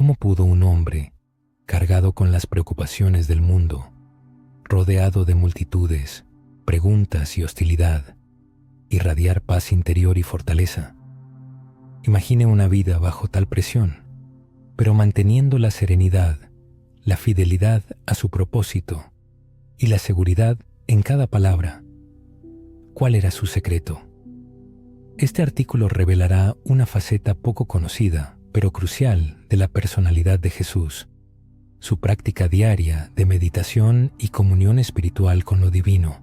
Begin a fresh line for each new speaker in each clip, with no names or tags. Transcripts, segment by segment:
¿Cómo pudo un hombre, cargado con las preocupaciones del mundo, rodeado de multitudes, preguntas y hostilidad, irradiar paz interior y fortaleza? Imagine una vida bajo tal presión, pero manteniendo la serenidad, la fidelidad a su propósito y la seguridad en cada palabra. ¿Cuál era su secreto? Este artículo revelará una faceta poco conocida, pero crucial, de la personalidad de Jesús, su práctica diaria de meditación y comunión espiritual con lo divino.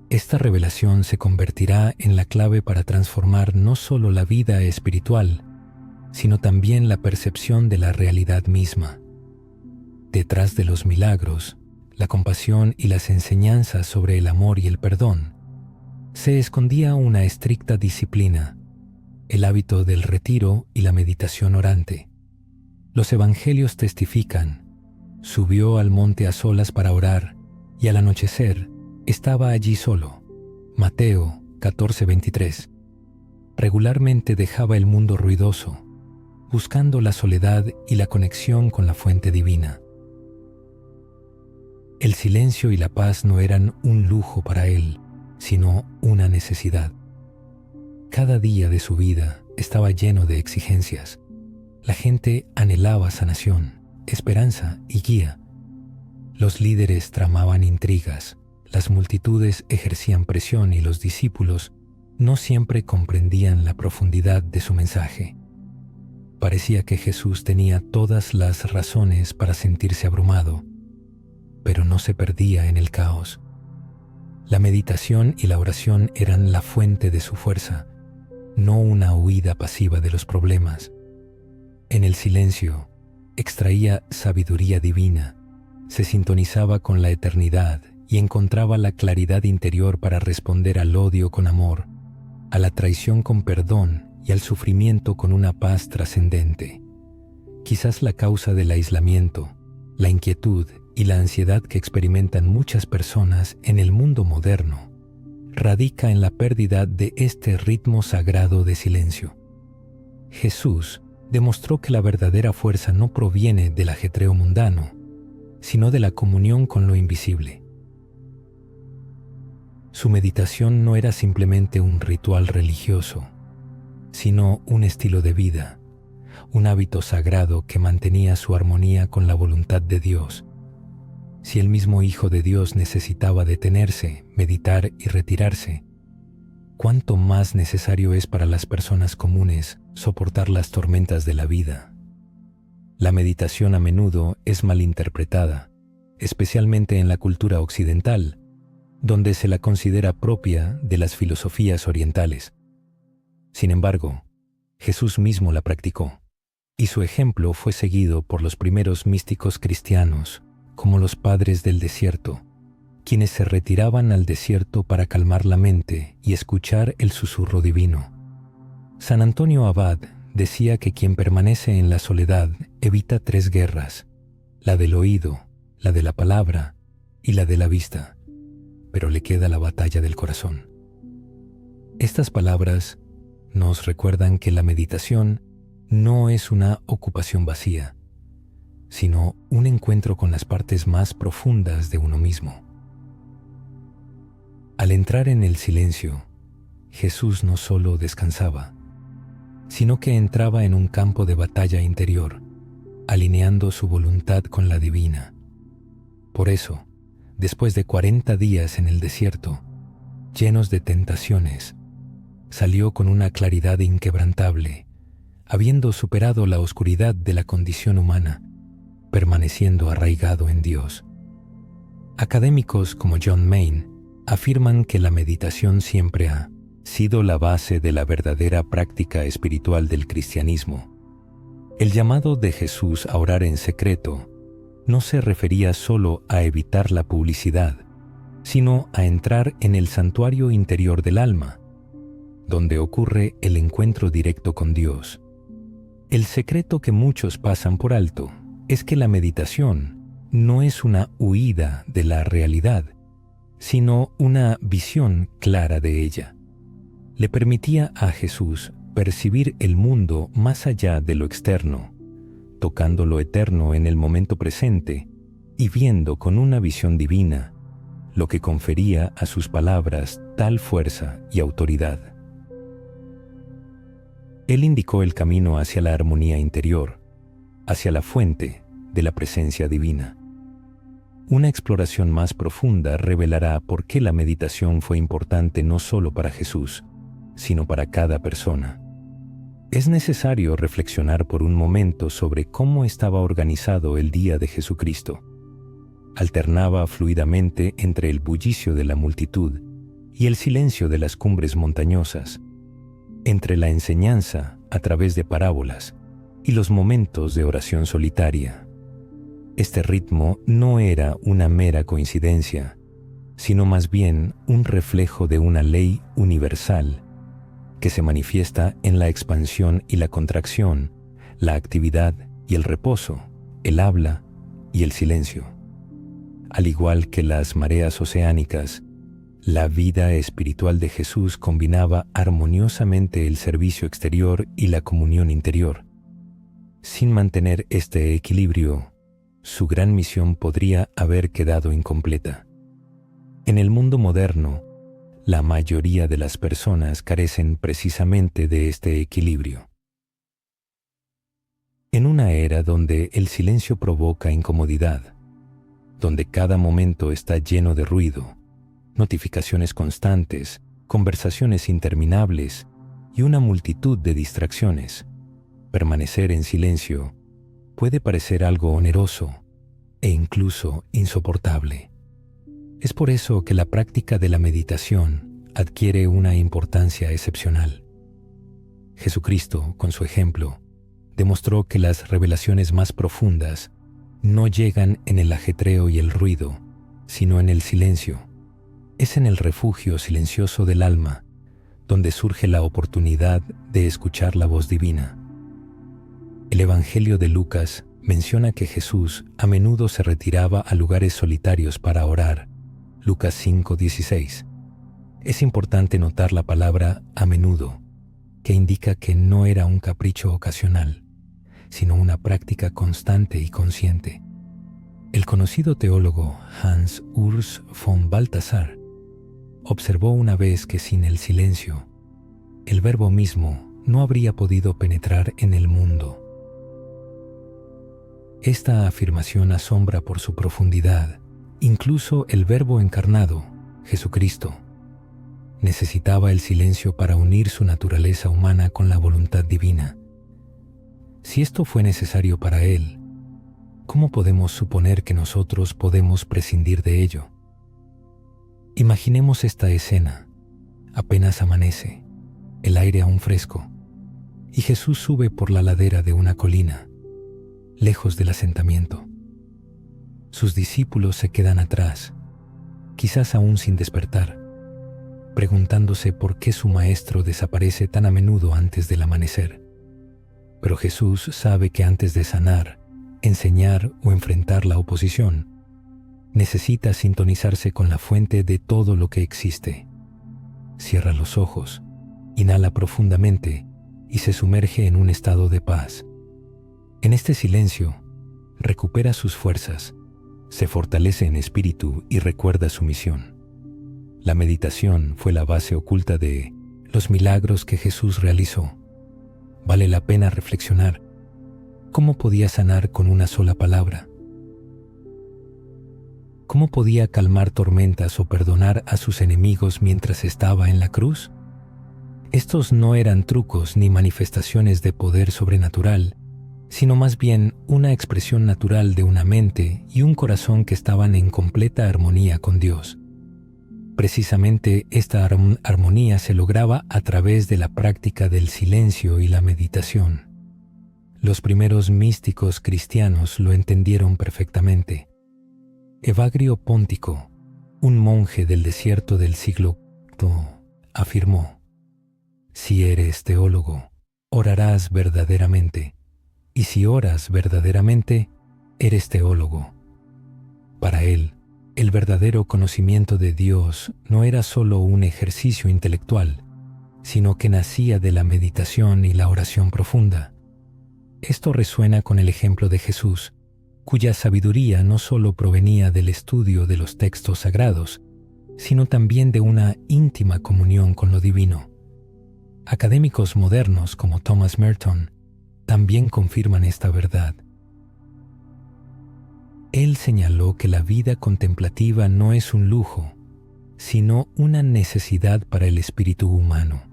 Esta revelación se convertirá en la clave para transformar no solo la vida espiritual, sino también la percepción de la realidad misma. Detrás de los milagros, la compasión y las enseñanzas sobre el amor y el perdón, se escondía una estricta disciplina, el hábito del retiro y la meditación orante. Los evangelios testifican: subió al monte a solas para orar, y al anochecer estaba allí solo. Mateo 14:23. Regularmente dejaba el mundo ruidoso, buscando la soledad y la conexión con la fuente divina. El silencio y la paz no eran un lujo para él, sino una necesidad. Cada día de su vida estaba lleno de exigencias. La gente anhelaba sanación, esperanza y guía. Los líderes tramaban intrigas, las multitudes ejercían presión y los discípulos no siempre comprendían la profundidad de su mensaje. Parecía que Jesús tenía todas las razones para sentirse abrumado, pero no se perdía en el caos. La meditación y la oración eran la fuente de su fuerza, no una huida pasiva de los problemas. En el silencio, extraía sabiduría divina, se sintonizaba con la eternidad y encontraba la claridad interior para responder al odio con amor, a la traición con perdón y al sufrimiento con una paz trascendente. Quizás la causa del aislamiento, la inquietud y la ansiedad que experimentan muchas personas en el mundo moderno radica en la pérdida de este ritmo sagrado de silencio. Jesús demostró que la verdadera fuerza no proviene del ajetreo mundano, sino de la comunión con lo invisible. Su meditación no era simplemente un ritual religioso, sino un estilo de vida, un hábito sagrado que mantenía su armonía con la voluntad de Dios. Si el mismo Hijo de Dios necesitaba detenerse, meditar y retirarse, ¿cuánto más necesario es para las personas comunes soportar las tormentas de la vida? La meditación a menudo es malinterpretada, especialmente en la cultura occidental, donde se la considera propia de las filosofías orientales. Sin embargo, Jesús mismo la practicó, y su ejemplo fue seguido por los primeros místicos cristianos, como los padres del desierto, quienes se retiraban al desierto para calmar la mente y escuchar el susurro divino. San Antonio Abad decía que quien permanece en la soledad evita 3 guerras: la del oído, la de la palabra y la de la vista, pero le queda la batalla del corazón. Estas palabras nos recuerdan que la meditación no es una ocupación vacía, sino un encuentro con las partes más profundas de uno mismo. Al entrar en el silencio, Jesús no solo descansaba, sino que entraba en un campo de batalla interior, alineando su voluntad con la divina. Por eso, después de 40 días en el desierto, llenos de tentaciones, salió con una claridad inquebrantable, habiendo superado la oscuridad de la condición humana, permaneciendo arraigado en Dios. Académicos como John Main afirman que la meditación siempre ha sido la base de la verdadera práctica espiritual del cristianismo. El llamado de Jesús a orar en secreto no se refería solo a evitar la publicidad, sino a entrar en el santuario interior del alma, donde ocurre el encuentro directo con Dios. El secreto que muchos pasan por alto es que la meditación no es una huida de la realidad, sino una visión clara de ella. Le permitía a Jesús percibir el mundo más allá de lo externo, tocando lo eterno en el momento presente y viendo con una visión divina, lo que confería a sus palabras tal fuerza y autoridad. Él indicó el camino hacia la armonía interior, hacia la fuente de la presencia divina. Una exploración más profunda revelará por qué la meditación fue importante no solo para Jesús, sino para cada persona. Es necesario reflexionar por un momento sobre cómo estaba organizado el día de Jesucristo. Alternaba fluidamente entre el bullicio de la multitud y el silencio de las cumbres montañosas, entre la enseñanza a través de parábolas y los momentos de oración solitaria. Este ritmo no era una mera coincidencia, sino más bien un reflejo de una ley universal que se manifiesta en la expansión y la contracción, la actividad y el reposo, el habla y el silencio. Al igual que las mareas oceánicas, la vida espiritual de Jesús combinaba armoniosamente el servicio exterior y la comunión interior. Sin mantener este equilibrio, su gran misión podría haber quedado incompleta. En el mundo moderno, la mayoría de las personas carecen precisamente de este equilibrio. En una era donde el silencio provoca incomodidad, donde cada momento está lleno de ruido, notificaciones constantes, conversaciones interminables y una multitud de distracciones, permanecer en silencio puede parecer algo oneroso e incluso insoportable. Es por eso que la práctica de la meditación adquiere una importancia excepcional. Jesucristo, con su ejemplo, demostró que las revelaciones más profundas no llegan en el ajetreo y el ruido, sino en el silencio. Es en el refugio silencioso del alma donde surge la oportunidad de escuchar la voz divina. El Evangelio de Lucas menciona que Jesús a menudo se retiraba a lugares solitarios para orar. Lucas 5:16. Es importante notar la palabra a menudo, que indica que no era un capricho ocasional, sino una práctica constante y consciente. El conocido teólogo Hans Urs von Balthasar observó una vez que sin el silencio, el verbo mismo no habría podido penetrar en el mundo. Esta afirmación asombra por su profundidad. Incluso el Verbo encarnado, Jesucristo, necesitaba el silencio para unir su naturaleza humana con la voluntad divina. Si esto fue necesario para Él, ¿cómo podemos suponer que nosotros podemos prescindir de ello? Imaginemos esta escena. Apenas amanece, el aire aún fresco, y Jesús sube por la ladera de una colina, lejos del asentamiento. Sus discípulos se quedan atrás, quizás aún sin despertar, preguntándose por qué su maestro desaparece tan a menudo antes del amanecer. Pero Jesús sabe que antes de sanar, enseñar o enfrentar la oposición, necesita sintonizarse con la fuente de todo lo que existe. Cierra los ojos, inhala profundamente y se sumerge en un estado de paz. En este silencio, recupera sus fuerzas, se fortalece en espíritu y recuerda su misión. La meditación fue la base oculta de los milagros que Jesús realizó. Vale la pena reflexionar. ¿Cómo podía sanar con una sola palabra? ¿Cómo podía calmar tormentas o perdonar a sus enemigos mientras estaba en la cruz? Estos no eran trucos ni manifestaciones de poder sobrenatural, sino más bien una expresión natural de una mente y un corazón que estaban en completa armonía con Dios. Precisamente esta armonía se lograba a través de la práctica del silencio y la meditación. Los primeros místicos cristianos lo entendieron perfectamente. Evagrio Póntico, un monje del desierto del siglo IV, afirmó: «Si eres teólogo, orarás verdaderamente, y si oras verdaderamente, eres teólogo». Para él, el verdadero conocimiento de Dios no era solo un ejercicio intelectual, sino que nacía de la meditación y la oración profunda. Esto resuena con el ejemplo de Jesús, cuya sabiduría no solo provenía del estudio de los textos sagrados, sino también de una íntima comunión con lo divino. Académicos modernos como Thomas Merton también confirman esta verdad. Él señaló que la vida contemplativa no es un lujo, sino una necesidad para el espíritu humano.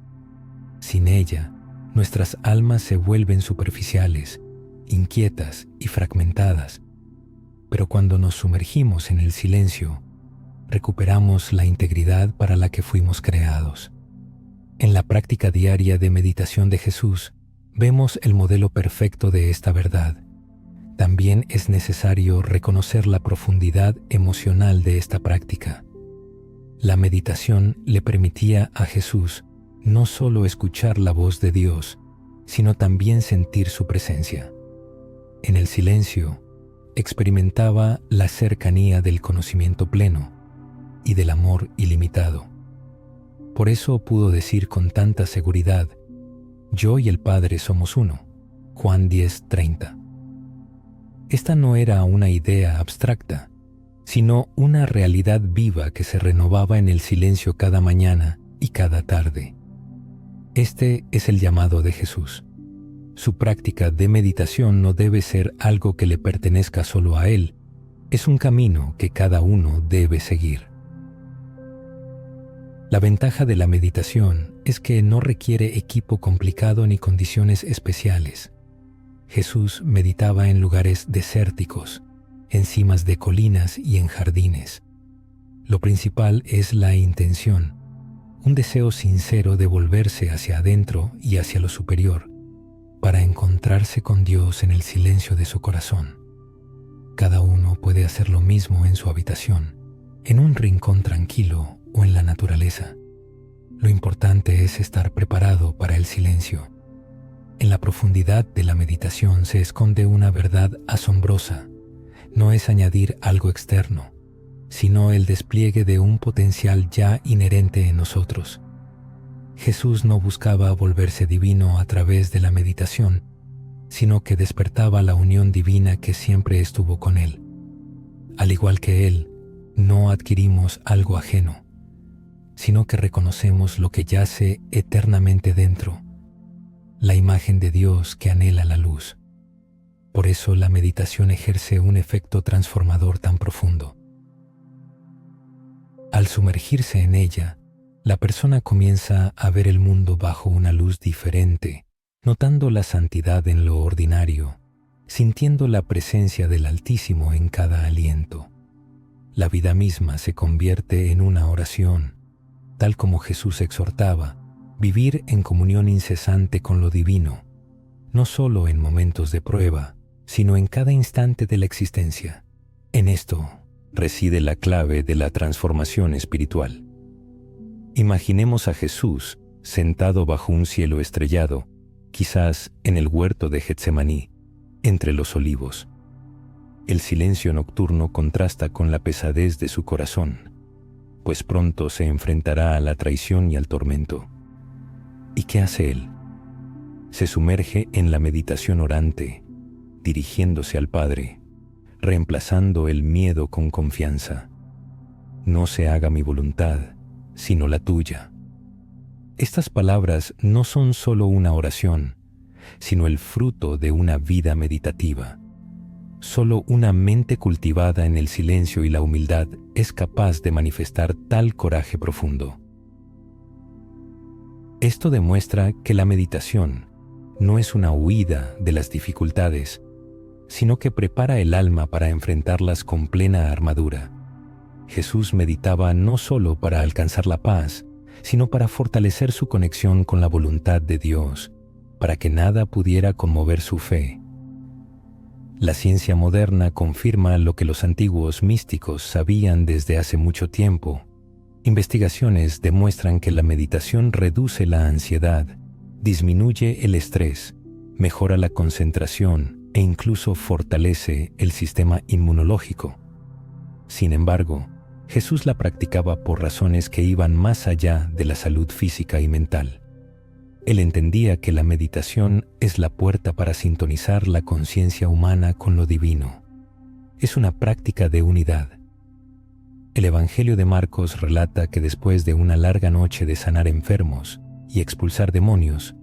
Sin ella, nuestras almas se vuelven superficiales, inquietas y fragmentadas, pero cuando nos sumergimos en el silencio, recuperamos la integridad para la que fuimos creados. En la práctica diaria de meditación de Jesús, vemos el modelo perfecto de esta verdad. También es necesario reconocer la profundidad emocional de esta práctica. La meditación le permitía a Jesús no solo escuchar la voz de Dios, sino también sentir su presencia. En el silencio, experimentaba la cercanía del conocimiento pleno y del amor ilimitado. Por eso pudo decir con tanta seguridad: «Yo y el Padre somos uno». Juan 10:30. Esta no era una idea abstracta, sino una realidad viva que se renovaba en el silencio cada mañana y cada tarde. Este es el llamado de Jesús. Su práctica de meditación no debe ser algo que le pertenezca solo a Él, es un camino que cada uno debe seguir. La ventaja de la meditación es que no requiere equipo complicado ni condiciones especiales. Jesús meditaba en lugares desérticos, en cimas de colinas y en jardines. Lo principal es la intención, un deseo sincero de volverse hacia adentro y hacia lo superior, para encontrarse con Dios en el silencio de su corazón. Cada uno puede hacer lo mismo en su habitación, en un rincón tranquilo o en la naturaleza. Lo importante es estar preparado para el silencio. En la profundidad de la meditación se esconde una verdad asombrosa. No es añadir algo externo, sino el despliegue de un potencial ya inherente en nosotros. Jesús no buscaba volverse divino a través de la meditación, sino que despertaba la unión divina que siempre estuvo con Él. Al igual que Él, no adquirimos algo ajeno, sino que reconocemos lo que yace eternamente dentro, la imagen de Dios que anhela la luz. Por eso la meditación ejerce un efecto transformador tan profundo. Al sumergirse en ella, la persona comienza a ver el mundo bajo una luz diferente, notando la santidad en lo ordinario, sintiendo la presencia del Altísimo en cada aliento. La vida misma se convierte en una oración, tal como Jesús exhortaba: vivir en comunión incesante con lo divino, no solo en momentos de prueba, sino en cada instante de la existencia. En esto reside la clave de la transformación espiritual. Imaginemos a Jesús sentado bajo un cielo estrellado, quizás en el huerto de Getsemaní, entre los olivos. El silencio nocturno contrasta con la pesadez de su corazón, pues pronto se enfrentará a la traición y al tormento. ¿Y qué hace él? Se sumerge en la meditación orante, dirigiéndose al Padre, reemplazando el miedo con confianza. No se haga mi voluntad, sino la tuya. Estas palabras no son solo una oración, sino el fruto de una vida meditativa. Solo una mente cultivada en el silencio y la humildad es capaz de manifestar tal coraje profundo. Esto demuestra que la meditación no es una huida de las dificultades, sino que prepara el alma para enfrentarlas con plena armadura. Jesús meditaba no solo para alcanzar la paz, sino para fortalecer su conexión con la voluntad de Dios, para que nada pudiera conmover su fe. La ciencia moderna confirma lo que los antiguos místicos sabían desde hace mucho tiempo. Investigaciones demuestran que la meditación reduce la ansiedad, disminuye el estrés, mejora la concentración e incluso fortalece el sistema inmunológico. Sin embargo, Jesús la practicaba por razones que iban más allá de la salud física y mental. Él entendía que la meditación es la puerta para sintonizar la conciencia humana con lo divino. Es una práctica de unidad. El Evangelio de Marcos relata que después de una larga noche de sanar enfermos y expulsar demonios,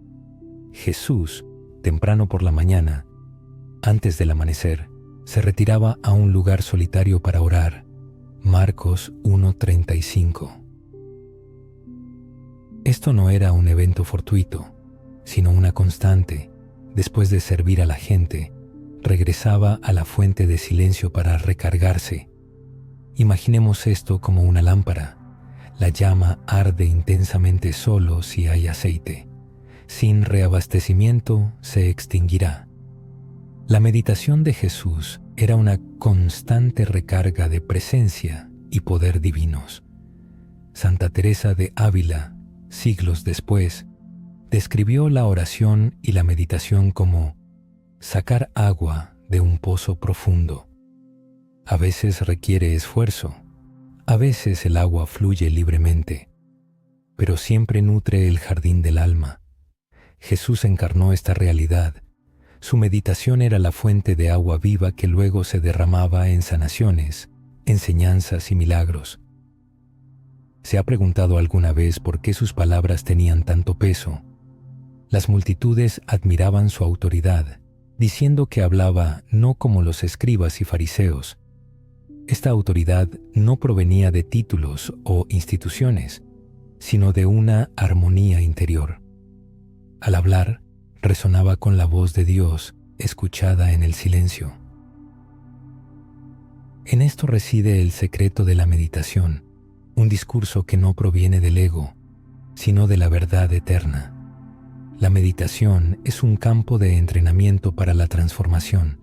Jesús, temprano por la mañana, antes del amanecer, se retiraba a un lugar solitario para orar. Marcos 1:35. Esto no era un evento fortuito, sino una constante. Después de servir a la gente, regresaba a la fuente de silencio para recargarse. Imaginemos esto como una lámpara. La llama arde intensamente solo si hay aceite. Sin reabastecimiento se extinguirá. La meditación de Jesús era una constante recarga de presencia y poder divinos. Santa Teresa de Ávila, siglos después, describió la oración y la meditación como sacar agua de un pozo profundo. A veces requiere esfuerzo, a veces el agua fluye libremente, pero siempre nutre el jardín del alma. Jesús encarnó esta realidad. Su meditación era la fuente de agua viva que luego se derramaba en sanaciones, enseñanzas y milagros. ¿Se ha preguntado alguna vez por qué sus palabras tenían tanto peso? Las multitudes admiraban su autoridad, diciendo que hablaba no como los escribas y fariseos. Esta autoridad no provenía de títulos o instituciones, sino de una armonía interior. Al hablar, resonaba con la voz de Dios, escuchada en el silencio. En esto reside el secreto de la meditación, un discurso que no proviene del ego, sino de la verdad eterna. La meditación es un campo de entrenamiento para la transformación.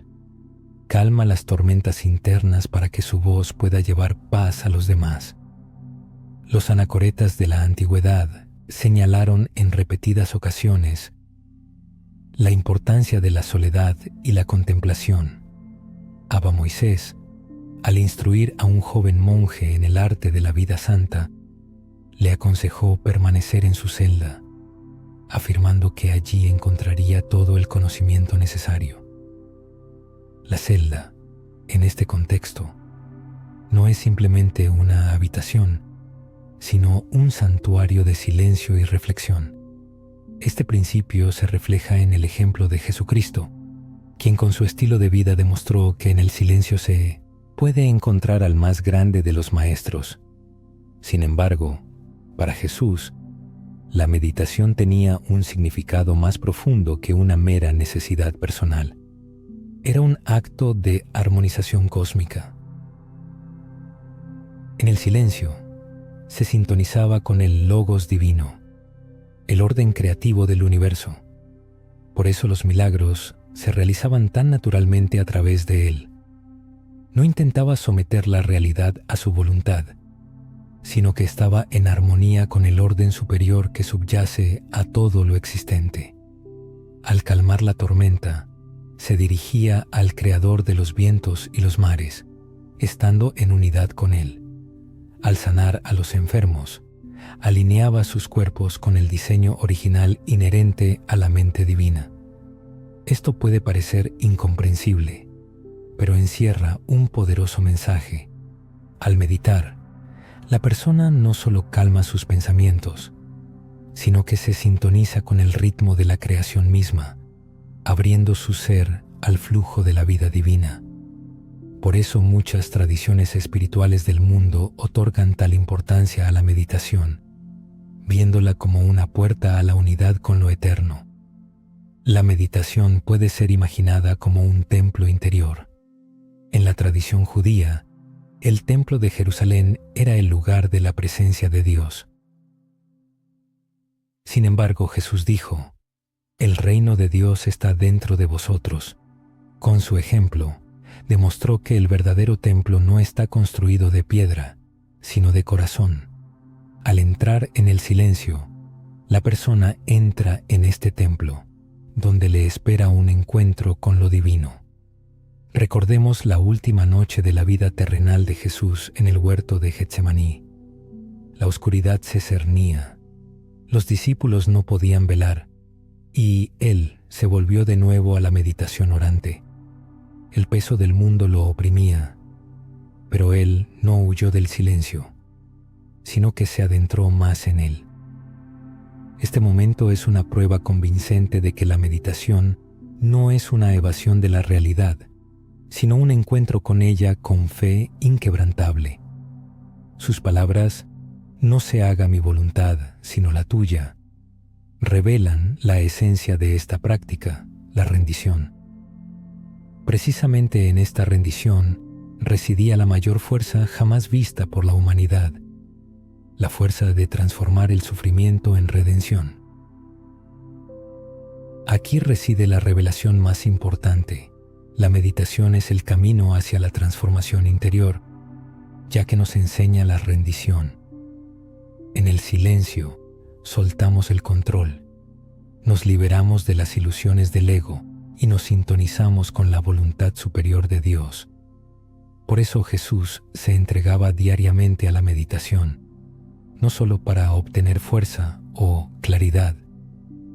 Calma las tormentas internas para que su voz pueda llevar paz a los demás. Los anacoretas de la antigüedad señalaron en repetidas ocasiones la importancia de la soledad y la contemplación. Abba Moisés, al instruir a un joven monje en el arte de la vida santa, le aconsejó permanecer en su celda, afirmando que allí encontraría todo el conocimiento necesario. La celda, en este contexto, no es simplemente una habitación, sino un santuario de silencio y reflexión. Este principio se refleja en el ejemplo de Jesucristo, quien con su estilo de vida demostró que en el silencio se puede encontrar al más grande de los maestros. Sin embargo, para Jesús, la meditación tenía un significado más profundo que una mera necesidad personal. Era un acto de armonización cósmica. En el silencio, se sintonizaba con el Logos divino, el orden creativo del universo. Por eso los milagros se realizaban tan naturalmente a través de él. No intentaba someter la realidad a su voluntad, sino que estaba en armonía con el orden superior que subyace a todo lo existente. Al calmar la tormenta, se dirigía al Creador de los vientos y los mares, estando en unidad con él. Al sanar a los enfermos, alineaba sus cuerpos con el diseño original inherente a la mente divina. Esto puede parecer incomprensible, pero encierra un poderoso mensaje. Al meditar, la persona no solo calma sus pensamientos, sino que se sintoniza con el ritmo de la creación misma, abriendo su ser al flujo de la vida divina. Por eso muchas tradiciones espirituales del mundo otorgan tal importancia a la meditación, viéndola como una puerta a la unidad con lo eterno. La meditación puede ser imaginada como un templo interior. En la tradición judía, el templo de Jerusalén era el lugar de la presencia de Dios. Sin embargo, Jesús dijo: «El reino de Dios está dentro de vosotros». Con su ejemplo, demostró que el verdadero templo no está construido de piedra, sino de corazón. Al entrar en el silencio, la persona entra en este templo, donde le espera un encuentro con lo divino. Recordemos la última noche de la vida terrenal de Jesús en el huerto de Getsemaní. La oscuridad se cernía. Los discípulos no podían velar, y él se volvió de nuevo a la meditación orante. El peso del mundo lo oprimía, pero él no huyó del silencio, sino que se adentró más en él. Este momento es una prueba convincente de que la meditación no es una evasión de la realidad, sino un encuentro con ella con fe inquebrantable. Sus palabras, "No se haga mi voluntad, sino la tuya", revelan la esencia de esta práctica, la rendición. Precisamente en esta rendición residía la mayor fuerza jamás vista por la humanidad, la fuerza de transformar el sufrimiento en redención. Aquí reside la revelación más importante. La meditación es el camino hacia la transformación interior, ya que nos enseña la rendición. En el silencio, soltamos el control, nos liberamos de las ilusiones del ego y nos sintonizamos con la voluntad superior de Dios. Por eso Jesús se entregaba diariamente a la meditación, no solo para obtener fuerza o claridad,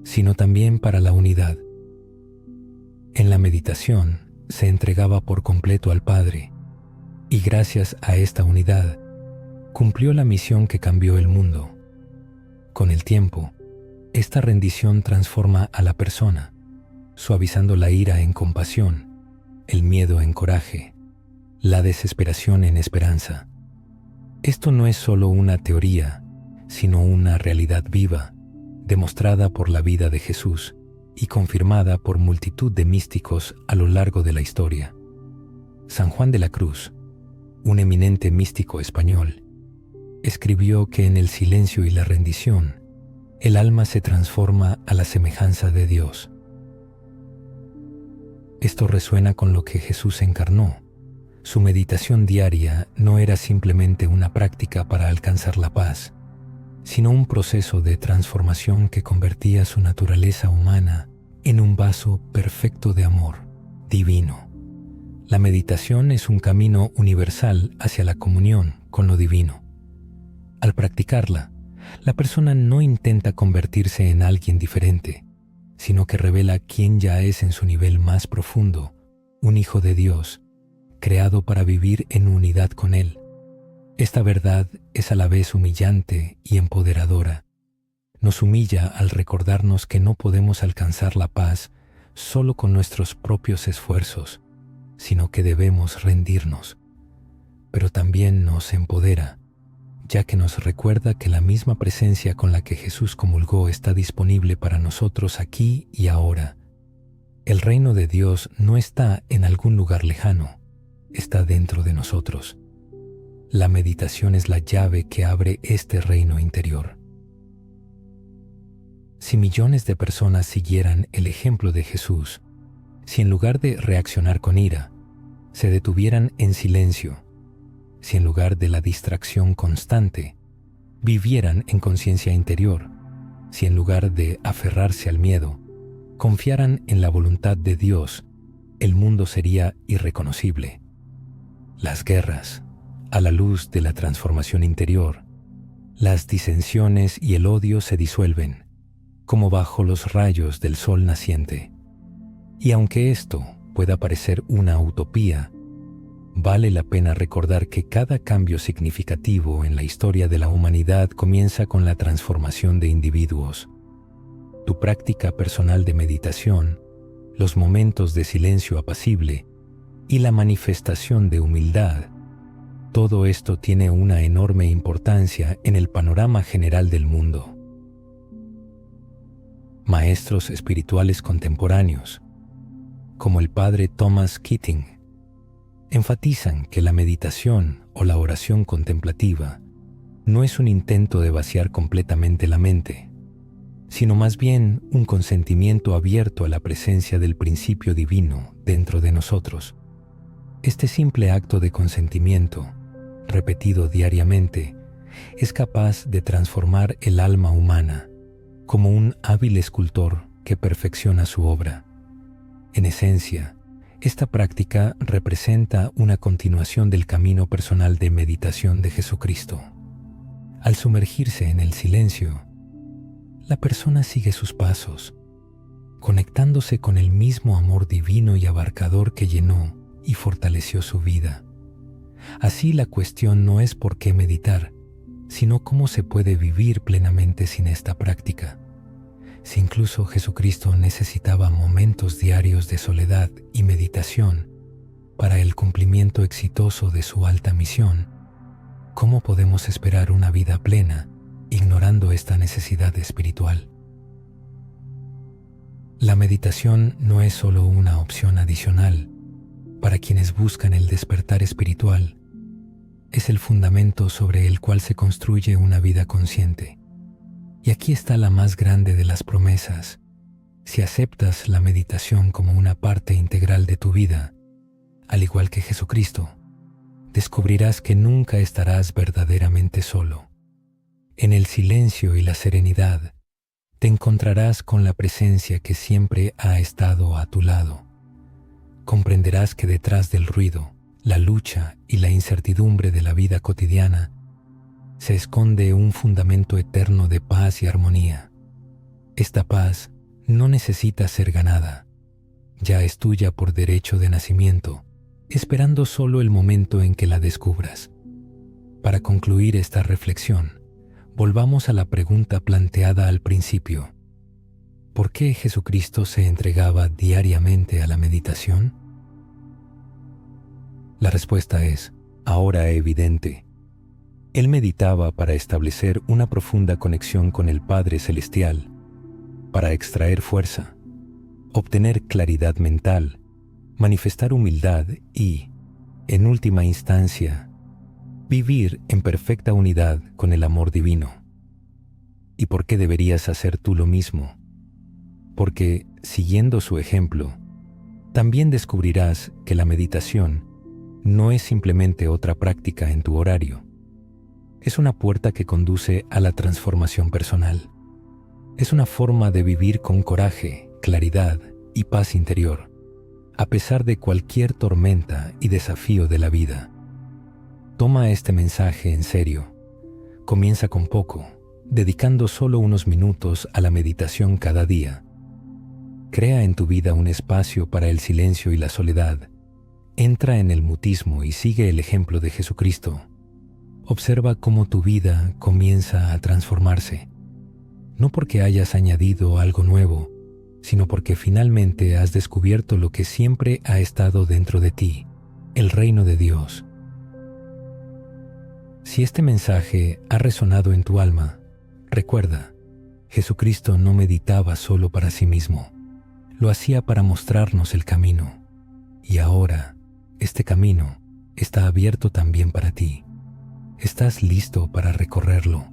sino también para la unidad. En la meditación se entregaba por completo al Padre, y gracias a esta unidad, cumplió la misión que cambió el mundo. Con el tiempo, esta rendición transforma a la persona, suavizando la ira en compasión, el miedo en coraje, la desesperación en esperanza. Esto no es solo una teoría, sino una realidad viva, demostrada por la vida de Jesús y confirmada por multitud de místicos a lo largo de la historia. San Juan de la Cruz, un eminente místico español, escribió que en el silencio y la rendición, el alma se transforma a la semejanza de Dios. Esto resuena con lo que Jesús encarnó. Su meditación diaria no era simplemente una práctica para alcanzar la paz, sino un proceso de transformación que convertía su naturaleza humana en un vaso perfecto de amor, divino. La meditación es un camino universal hacia la comunión con lo divino. Al practicarla, la persona no intenta convertirse en alguien diferente, sino que revela quién ya es en su nivel más profundo, un hijo de Dios, creado para vivir en unidad con Él. Esta verdad es a la vez humillante y empoderadora. Nos humilla al recordarnos que no podemos alcanzar la paz solo con nuestros propios esfuerzos, sino que debemos rendirnos. Pero también nos empodera, ya que nos recuerda que la misma presencia con la que Jesús comulgó está disponible para nosotros aquí y ahora. El reino de Dios no está en algún lugar lejano, está dentro de nosotros. La meditación es la llave que abre este reino interior. Si millones de personas siguieran el ejemplo de Jesús, si en lugar de reaccionar con ira, se detuvieran en silencio, si en lugar de la distracción constante, vivieran en conciencia interior, si en lugar de aferrarse al miedo, confiaran en la voluntad de Dios, el mundo sería irreconocible. Las guerras, a la luz de la transformación interior, las disensiones y el odio se disuelven, como bajo los rayos del sol naciente. Y aunque esto pueda parecer una utopía, vale la pena recordar que cada cambio significativo en la historia de la humanidad comienza con la transformación de individuos. Tu práctica personal de meditación, los momentos de silencio apacible y la manifestación de humildad, todo esto tiene una enorme importancia en el panorama general del mundo. Maestros espirituales contemporáneos, como el padre Thomas Keating, enfatizan que la meditación o la oración contemplativa no es un intento de vaciar completamente la mente, sino más bien un consentimiento abierto a la presencia del principio divino dentro de nosotros. Este simple acto de consentimiento, repetido diariamente, es capaz de transformar el alma humana como un hábil escultor que perfecciona su obra. En esencia, esta práctica representa una continuación del camino personal de meditación de Jesucristo. Al sumergirse en el silencio, la persona sigue sus pasos, conectándose con el mismo amor divino y abarcador que llenó y fortaleció su vida. Así la cuestión no es por qué meditar, sino cómo se puede vivir plenamente sin esta práctica. Si incluso Jesucristo necesitaba momentos diarios de soledad y meditación para el cumplimiento exitoso de su alta misión, ¿cómo podemos esperar una vida plena ignorando esta necesidad espiritual? La meditación no es solo una opción adicional para quienes buscan el despertar espiritual, es el fundamento sobre el cual se construye una vida consciente. Y aquí está la más grande de las promesas. Si aceptas la meditación como una parte integral de tu vida, al igual que Jesucristo, descubrirás que nunca estarás verdaderamente solo. En el silencio y la serenidad, te encontrarás con la presencia que siempre ha estado a tu lado. Comprenderás que detrás del ruido, la lucha y la incertidumbre de la vida cotidiana, se esconde un fundamento eterno de paz y armonía. Esta paz no necesita ser ganada, ya es tuya por derecho de nacimiento, esperando solo el momento en que la descubras. Para concluir esta reflexión, volvamos a la pregunta planteada al principio. ¿Por qué Jesucristo se entregaba diariamente a la meditación? La respuesta es, ahora evidente. Él meditaba para establecer una profunda conexión con el Padre Celestial, para extraer fuerza, obtener claridad mental, manifestar humildad y, en última instancia, vivir en perfecta unidad con el amor divino. ¿Y por qué deberías hacer tú lo mismo? Porque, siguiendo su ejemplo, también descubrirás que la meditación no es simplemente otra práctica en tu horario. Es una puerta que conduce a la transformación personal. Es una forma de vivir con coraje, claridad y paz interior, a pesar de cualquier tormenta y desafío de la vida. Toma este mensaje en serio. Comienza con poco, dedicando solo unos minutos a la meditación cada día. Crea en tu vida un espacio para el silencio y la soledad. Entra en el mutismo y sigue el ejemplo de Jesucristo. Observa cómo tu vida comienza a transformarse, no porque hayas añadido algo nuevo, sino porque finalmente has descubierto lo que siempre ha estado dentro de ti, el reino de Dios. Si este mensaje ha resonado en tu alma, recuerda, Jesucristo no meditaba solo para sí mismo, lo hacía para mostrarnos el camino, y ahora este camino está abierto también para ti. ¿Estás listo para recorrerlo?